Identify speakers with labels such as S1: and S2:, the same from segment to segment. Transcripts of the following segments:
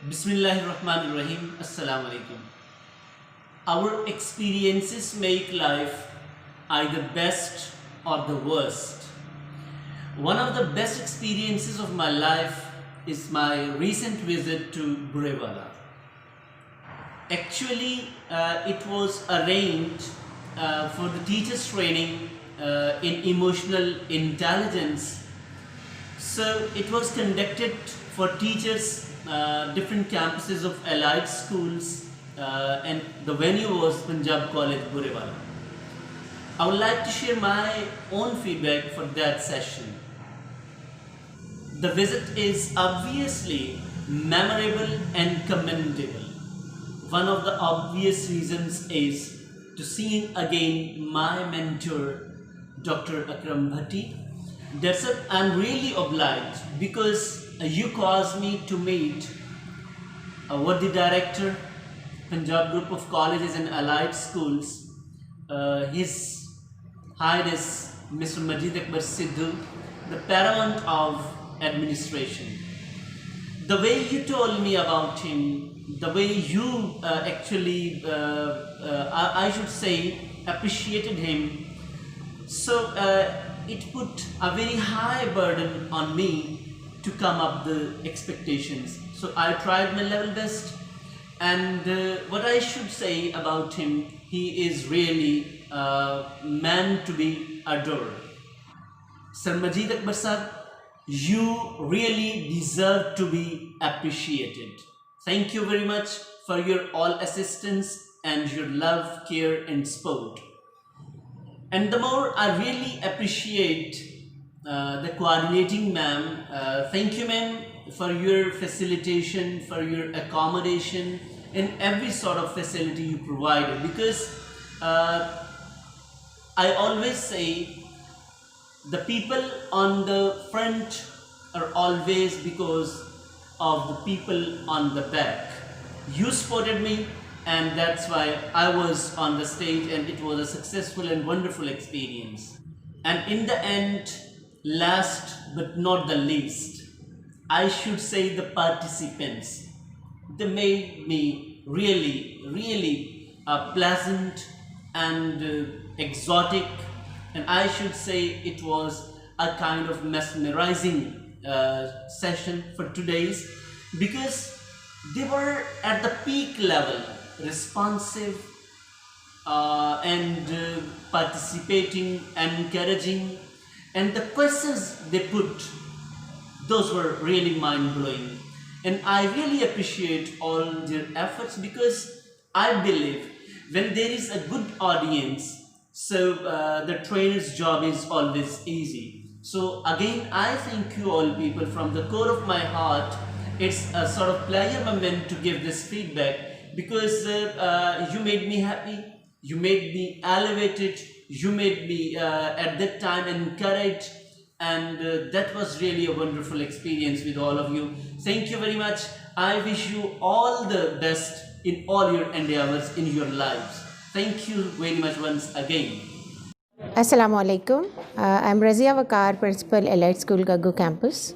S1: Bismillahirrahmanirrahim. Assalamu alaikum. Our experiences make life either best or the worst. One of the best experiences of my life is my recent visit to Burewala. Actually, it was arranged for the teachers' training in emotional intelligence. So it was conducted for teachers, different campuses of allied schools, and the venue was Punjab College, Burewala. I would like to share my own feedback for that session. The visit is obviously memorable and commendable. One of the obvious reasons is to seeing again my mentor, Dr. Akram Bhatti. That's it. I'm really obliged because you caused me to meet what the director, Punjab Group of Colleges and Allied Schools, His Highness Mr. Majid Akbar Sidhu, the paramount of administration. The way you told me about him, the way you I should say, appreciated him, so it put a very high burden on me to come up the expectations. So I tried my level best, and what I should say about him, he is really man to be adored. Sir Majid Akbar Sahab, you really deserve to be appreciated. Thank you very much for your all assistance and your love, care and support. And the more I really appreciate the coordinating ma'am. Thank you ma'am for your facilitation, for your accommodation and every sort of facility you provided, because I always say the people on the front are always because of the people on the back. You supported me, and that's why I was on the stage, and it was a successful and wonderful experience. And in the end, last but not the least, I should say the participants. They made me really pleasant and exotic, and I should say it was a kind of mesmerizing session for today's, because they were at the peak level, responsive and participating and encouraging, and the questions they put, those were really mind-blowing, and I really appreciate all their efforts, because I believe when there is a good audience, so the trainer's job is always easy. So again, I thank you all people from the core of my heart. It's a sort of pleasure moment to give this feedback, because you made me happy, you made me elevated, you made me at that time encouraged, and that was really a wonderful experience with all of you. Thank you very much. I wish you all the best in all your endeavors in your lives. Thank you very much once again.
S2: Assalamu alaikum. I'm Razia Wakar, Principal, Allied School, Gaggu Campus.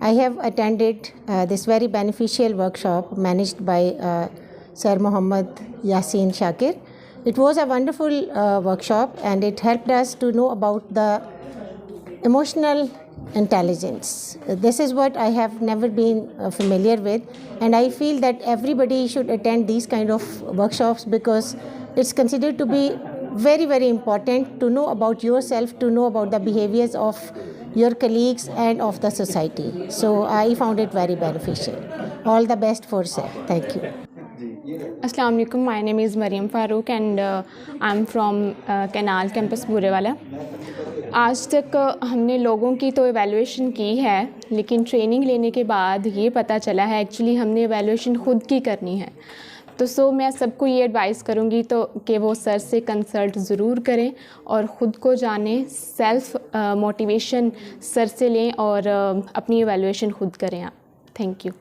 S2: I have attended this very beneficial workshop managed by Sir Muhammad Yasin Shakir. It was a wonderful workshop, and it helped us to know about the emotional intelligence. This is what I have never been familiar with, and I feel that everybody should attend these kind of workshops, because it's considered to be very important to know about yourself, to know about the behaviors of your colleagues and of the society. So I found it very beneficial. All the best for sir. Thank you.
S3: Assalamu alaikum. My name is Mariam Farooq, and I'm from Canal Campus Burewala. आज तक हमने लोगों की तो evaluation की है, लेकिन training लेने के बाद ये पता चला है एक्चुअली हमने एवेलुएशन ख़ुद की करनी है। तो मैं सबको ये एडवाइस करूँगी तो कि वो सर से कंसल्ट ज़रूर करें और ख़ुद को जानें, सेल्फ़ मोटिवेशन सर से लें और अपनी एवेलुएशन ख़ुद करें आप। थैंक यू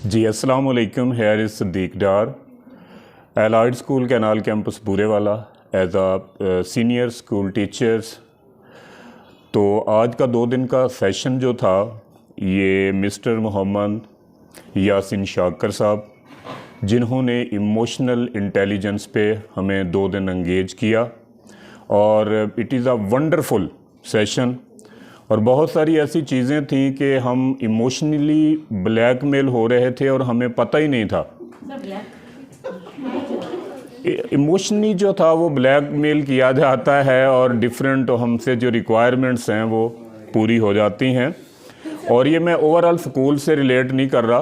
S4: जी। अस्सलाम वालेकुम। Here is Sadiq Dar, Allied School Canal Campus Burewala as a senior school teachers. तो आज का 2 दिन का सेशन जो था, ये मिस्टर मोहम्मद यासिन शाकर साहब, जिन्होंने इमोशनल इंटेलिजेंस पे हमें 2 दिन एंगेज किया और it is a wonderful session. और बहुत सारी ऐसी चीज़ें थी कि हम इमोशनली ब्लैकमेल हो रहे थे और हमें पता ही नहीं था। इमोशनली जो था वो ब्लैकमेल किया जाता है और डिफरेंट हमसे जो रिक्वायरमेंट्स हैं वो पूरी हो जाती हैं। और ये मैं ओवरऑल स्कूल से रिलेट नहीं कर रहा,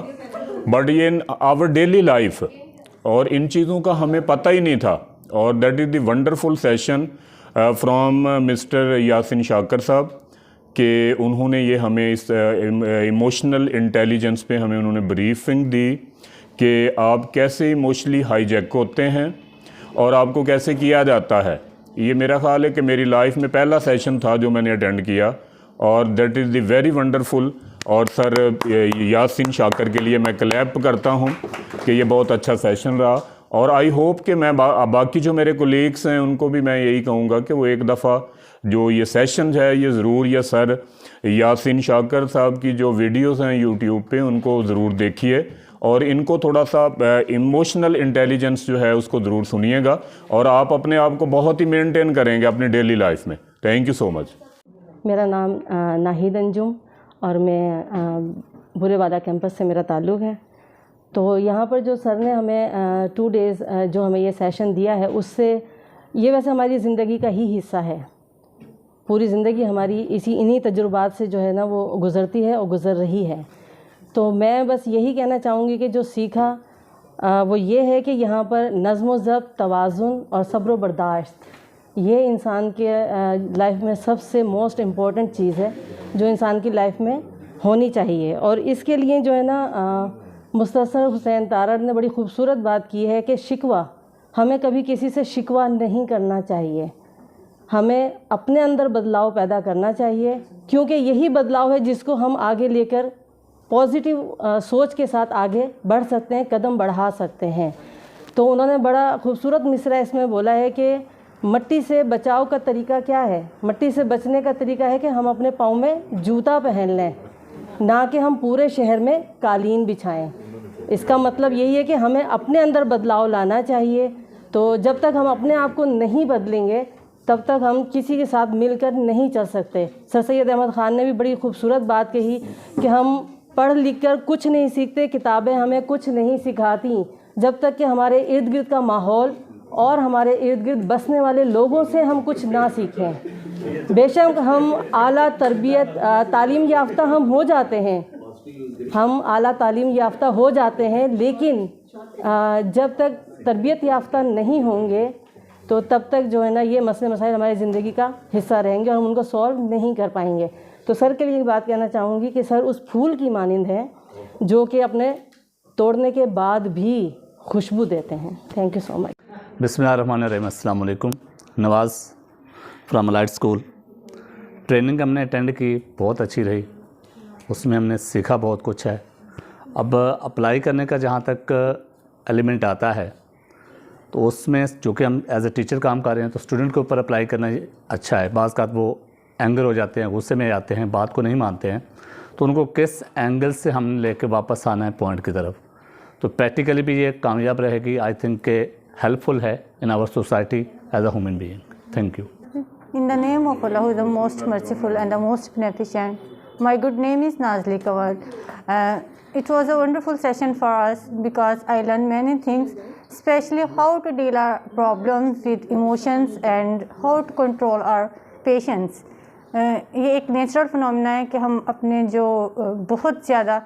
S4: बट ये इन आवर डेली लाइफ और इन चीज़ों का हमें पता ही नहीं था। और that is the wonderful session from mister Yasin Shakar साहब कि उन्होंने ये हमें इस इमोशनल इंटेलिजेंस पे हमें उन्होंने ब्रीफिंग दी कि आप कैसे इमोशनली हाईजैक होते हैं और आपको कैसे किया जाता है। ये मेरा ख्याल है कि मेरी लाइफ में पहला सेशन था जो मैंने अटेंड किया और that is the very wonderful. और सर यासिन शाकर के लिए मैं क्लैप करता हूँ कि ये बहुत अच्छा सेशन रहा। और आई होप कि मैं बाकी जो मेरे कोलीग्स हैं उनको भी मैं यही कहूँगा कि वो एक दफ़ा जो ये सेशन है ये ज़रूर ये सर यासिन शाकर साहब की जो वीडियोस हैं यूट्यूब पे उनको ज़रूर देखिए और इनको थोड़ा सा इमोशनल इंटेलिजेंस जो है उसको ज़रूर सुनिएगा और आप अपने आप को बहुत ही मेंटेन करेंगे अपनी डेली लाइफ में। Thank you so much.
S5: मेरा नाम नाहिद अंजुम और मैं बुरेवाला कैंपस से मेरा ताल्लुक़ है। तो यहाँ पर जो सर ने हमें 2 डेज़ जो हमें ये सेशन दिया है उससे ये वैसे हमारी ज़िंदगी का ही हिस्सा है। पूरी ज़िंदगी हमारी इन्हीं तजुर्बात से जो है ना वो गुज़रती है और गुज़र रही है। तो मैं बस यही कहना चाहूँगी कि जो सीखा वो ये है कि यहाँ पर नज़्म व ज़ब्त, तवाज़ुन और सब्र व बर्दाश्त ये इंसान के लाइफ में सबसे मोस्ट इम्पॉर्टेंट चीज़ है जो इंसान की लाइफ में होनी चाहिए। और इसके लिए जो है ना मुस्तसर हुसैन तारड़ ने बड़ी खूबसूरत बात की है कि शिकवा, हमें कभी किसी से शिकवा नहीं करना चाहिए, हमें अपने अंदर बदलाव पैदा करना चाहिए क्योंकि यही बदलाव है जिसको हम आगे लेकर पॉजिटिव सोच के साथ आगे बढ़ सकते हैं, कदम बढ़ा सकते हैं। तो उन्होंने बड़ा खूबसूरत मिसरा इसमें बोला है कि मिट्टी से बचाव का तरीका क्या है। मिट्टी से बचने का तरीका है कि हम अपने पाँव में जूता पहन लें, ना कि हम पूरे शहर में कालीन बिछाएं। इसका मतलब यही है कि हमें अपने अंदर बदलाव लाना चाहिए। तो जब तक हम अपने आप को नहीं बदलेंगे तब तक हम किसी के साथ मिलकर नहीं चल सकते। सर सैयद अहमद ख़ान ने भी बड़ी खूबसूरत बात कही कि हम पढ़ लिख कर कुछ नहीं सीखते, किताबें हमें कुछ नहीं सिखाती जब तक कि हमारे इर्द गिर्द का माहौल और हमारे इर्द गिर्द बसने वाले लोगों से हम कुछ ना सीखें। बेशक हम आला तरबियत तालीम याफ्ता हम हो जाते हैं, हम आला तालीम याफ्ता हो जाते हैं, लेकिन जब तक तरबियत याफ्ता नहीं होंगे तो तब तक जो है ना ये मसले मसाइल हमारी ज़िंदगी का हिस्सा रहेंगे और हम उनको सॉल्व नहीं कर पाएंगे। तो सर के लिए एक बात कहना चाहूँगी कि सर उस फूल की मानिंद हैं जो कि अपने तोड़ने के बाद भी खुशबू देते हैं। Thank you so much.
S6: बिस्मिल्लाहिर्रहमानिर्रहीम। अस्सलाम वालेकुम। नवाज़ फ्रॉम एलाइड स्कूल। ट्रेनिंग हमने अटेंड की, बहुत अच्छी रही, उसमें हमने सीखा बहुत कुछ है। अब अप्लाई करने का जहाँ तक एलिमेंट आता है तो उसमें जो कि हम एज ए टीचर काम कर रहे हैं तो स्टूडेंट के ऊपर अप्लाई करना अच्छा है। बाज़ का वो एंगर हो जाते हैं, गुस्से में आते हैं, बात को नहीं मानते हैं, तो उनको किस एंगल से हमने लेके वापस आना है पॉइंट की तरफ। तो प्रैक्टिकली भी ये कामयाब रहेगी। आई थिंक के हेल्पफुल है in our society as a human being. Thank you.
S7: In the name of Allah, who is the most merciful and the most beneficent. My good name is Nazli Kawal. It was a wonderful session for us because I learned many things, especially how to deal our problems with emotions and how to control our patience. ये एक natural phenomena है कि हम अपने जो बहुत ज़्यादा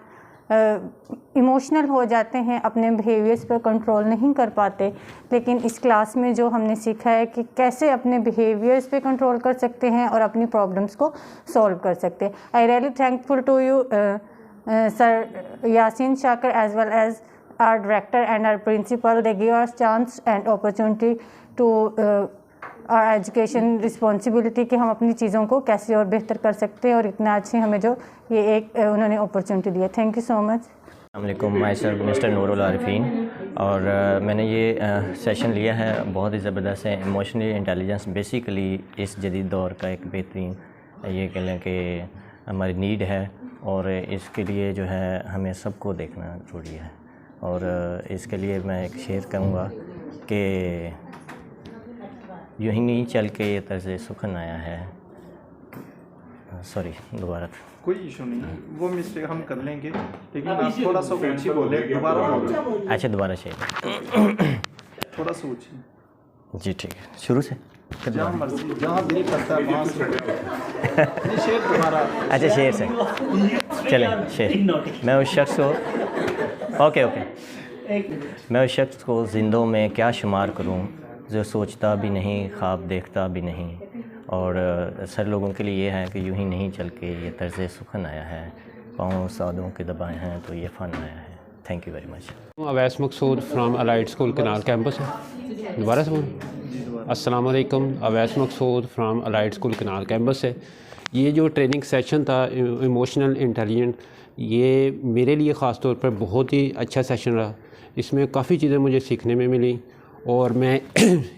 S7: emotional हो जाते हैं, अपने बिहेवियर्स पर कंट्रोल नहीं कर पाते। लेकिन इस क्लास में जो हमने सीखा है कि कैसे अपने बिहेवियर्स पे कंट्रोल कर सकते हैं और अपनी प्रॉब्लम्स को सॉल्व कर सकते हैं। I really thankful to you sir Yasin Shakir as well as our director and our principal. They give us chance and opportunity to our education responsibility कि हम अपनी चीज़ों को कैसे और बेहतर कर सकते हैं और इतना अच्छी हमें जो ये एक उन्होंने अपॉर्चुनिटी दी है। Thank you so much.
S8: अस्सलामुअलैकुम, myself mister Noorul Arifeen और मैंने ये सेशन लिया है, बहुत ही ज़बरदस्त है। इमोशनल इंटेलिजेंस बेसिकली इस जदीद दौर का एक बेहतरीन ये कह लें कि हमारी नीड है और इसके लिए जो है हमें सबको देखना ज़रूरी है। और इसके लिए मैं एक शेर कहूँगा कि यूं ही नहीं चल के ये तर्ज़ सुखन आया है। सॉरी, दोबारा
S9: कोई इशू नहीं, वो मिस्टेक हम कर लेंगे, लेकिन आप थोड़ा सा ऊंची बोले, दोबारा बोले।
S8: अच्छा, दोबारा शेर
S9: थोड़ा सा ऊंची।
S8: जी ठीक है, शुरू से
S9: जहाँ मर्जी, जहाँ दिल करता है वहाँ से। नहीं, शेर तुम्हारा।
S8: अच्छा, शेर से चलें। शेर, मैं उस शख्स को मैं उस शख्स को जिंदों में क्या शुमार करूं जो सोचता भी नहीं, ख्वाब देखता भी नहीं। और सर लोगों के लिए ये है कि यूं ही नहीं चल के ये तर्ज़ सुखन आया है, पाँव सादों के दबाए हैं तो ये फ़न आया है। Thank you very much.
S10: Awais Maqsood from allied school canal campus है। दोबारा से बोल। अस्सलाम वालेकुम, Awais Maqsood from allied school canal campus है। ये जो ट्रेनिंग सेशन था इमोशनल इंटेलिजेंट, ये मेरे लिए ख़ास तौर पर बहुत ही अच्छा सेशन रहा। इसमें काफ़ी चीज़ें मुझे सीखने में मिली और मैं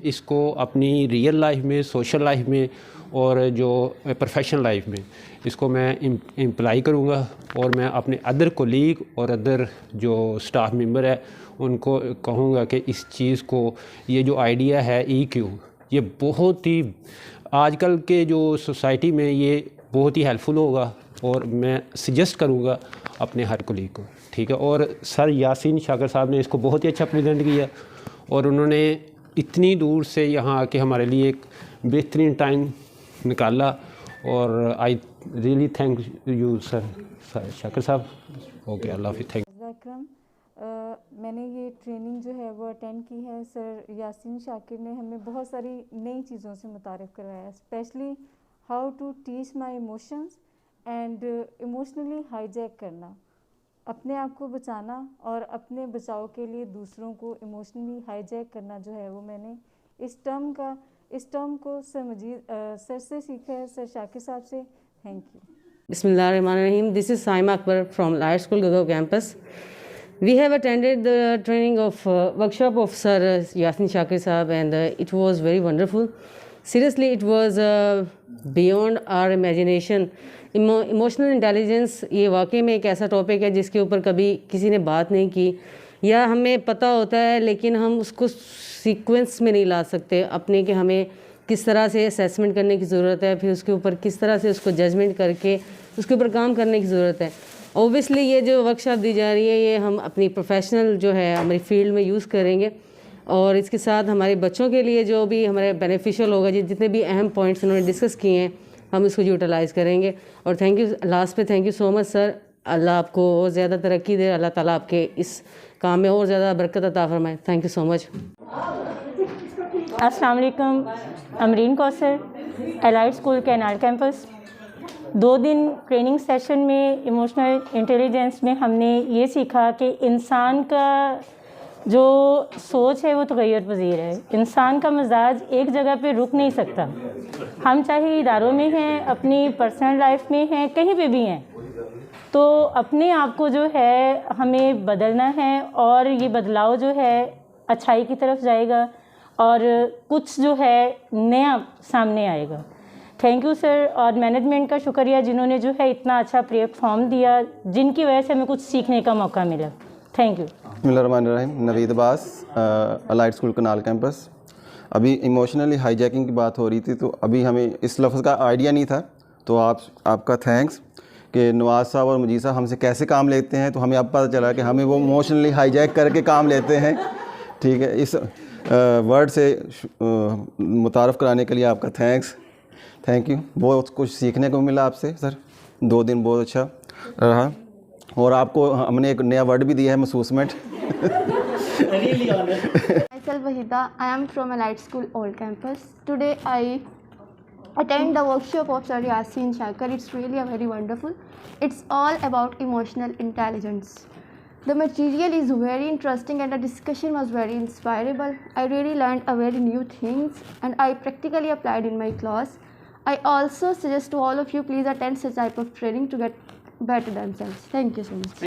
S10: इसको अपनी रियल लाइफ में, सोशल लाइफ में और जो प्रोफेशनल लाइफ में इसको मैं इम्प्लाई करूँगा। और मैं अपने अदर कोलीग और अदर जो स्टाफ मेंबर है उनको कहूँगा कि इस चीज़ को, ये जो आइडिया है EQ, ये बहुत ही आजकल के जो सोसाइटी में ये बहुत ही हेल्पफुल होगा और मैं सजेस्ट करूँगा अपने हर कोलीग को। ठीक है। और सर यासीन शाकिर साहब ने इसको बहुत ही अच्छा प्रेजेंट किया और उन्होंने इतनी दूर से यहाँ आके हमारे लिए एक बेहतरीन टाइम निकाला और I really thank you sir Shakir साहब। ओके, अल्लाह हाफ़िज़। थैंक
S11: मैंने ये ट्रेनिंग जो है वो अटेंड की है। सर यासीन शाकिर ने हमें बहुत सारी नई चीज़ों से मुतारिफ़ करवाया, specially how to teach my emotions and emotionally hijack करना, अपने आप को बचाना और अपने बचाव के लिए दूसरों को इमोशनली हाईजैक करना जो है वो मैंने इस टर्म को सर से सीखा है, सर शाकिर साहब से। Thank you.
S5: Bismillahirrahmanirrahim. This is Saima Akbar from Light School Gagau campus. We have attended the training of workshop of Sir Yasin Shakir Sahab and it was very wonderful. Seriously, it was beyond our imagination. Emotional intelligence ये वाकई में एक ऐसा topic है जिसके ऊपर कभी किसी ने बात नहीं की, या हमें पता होता है लेकिन हम उसको सीक्वेंस में नहीं ला सकते अपने, कि हमें किस तरह से असेसमेंट करने की ज़रूरत है, फिर उसके ऊपर किस तरह से उसको जजमेंट करके उसके ऊपर काम करने की ज़रूरत है। ओबियसली ये जो वर्कशॉप दी जा रही है ये हम अपनी प्रोफेशनल जो है हमारी फील्ड में यूज़ करेंगे और इसके साथ हमारे बच्चों के लिए जो भी हमारे बेनिफिशियल होगा, जितने भी अहम पॉइंट्स उन्होंने डिस्कस किए हैं हम इसको यूटिलाइज़ करेंगे। और थैंक यू, लास्ट पे thank you so much sir. अल्लाह आपको और ज़्यादा तरक्की दे, अल्लाह ताला आपके इस काम में और ज़्यादा बरकत अता फरमाए। Thank you so much.
S7: अस्सलाम वालेकुम, Amreen Kausar, allied School Canal campus. 2 दिन ट्रेनिंग सेशन में इमोशनल इंटेलिजेंस में हमने ये सीखा कि इंसान का जो सोच है वो तग़य्युर पज़ीर है। इंसान का मिजाज एक जगह पे रुक नहीं सकता। हम चाहे इदारों में हैं, अपनी पर्सनल लाइफ में हैं, कहीं पे भी हैं, तो अपने आप को जो है हमें बदलना है और ये बदलाव जो है अच्छाई की तरफ जाएगा और कुछ जो है नया सामने आएगा। थैंक यू सर, और मैनेजमेंट का शुक्रिया जिन्होंने जो है इतना अच्छा प्लेटफॉर्म दिया, जिनकी वजह से हमें कुछ सीखने का मौका मिला। Thank you.
S12: बिस्मिल्लाहिर्रहमानिर्रहीम। Naveed Abbas, allied school canal campus. अभी इमोशनली हाईजैकिंग की बात हो रही थी तो अभी हमें इस लफ्ज़ का आइडिया नहीं था, तो आपका थैंक्स कि नवाज साहब और मजीद साहब हमसे कैसे काम लेते हैं, तो हमें अब पता चला कि हमें वो इमोशनली हाईजैक करके काम लेते हैं। ठीक है, इस वर्ड से मुतारफ़ कराने के लिए आपका थैंक यू। बहुत कुछ सीखने को मिला आपसे सर, 2 दिन बहुत अच्छा रहा और आपको हमने एक नया वर्ड भी दिया है, महसूसमेंट।
S13: Myself Wahida, I am from Allied School Old Campus. Today I attend the workshop of Sir Yasin Shakir. It's really very wonderful. It's all about emotional intelligence. The material is very interesting and the discussion was very inspirable. I really learned a very new things and I practically applied in my class. I also suggest to all of you, please attend such type of training to get better themselves. Thank you so much.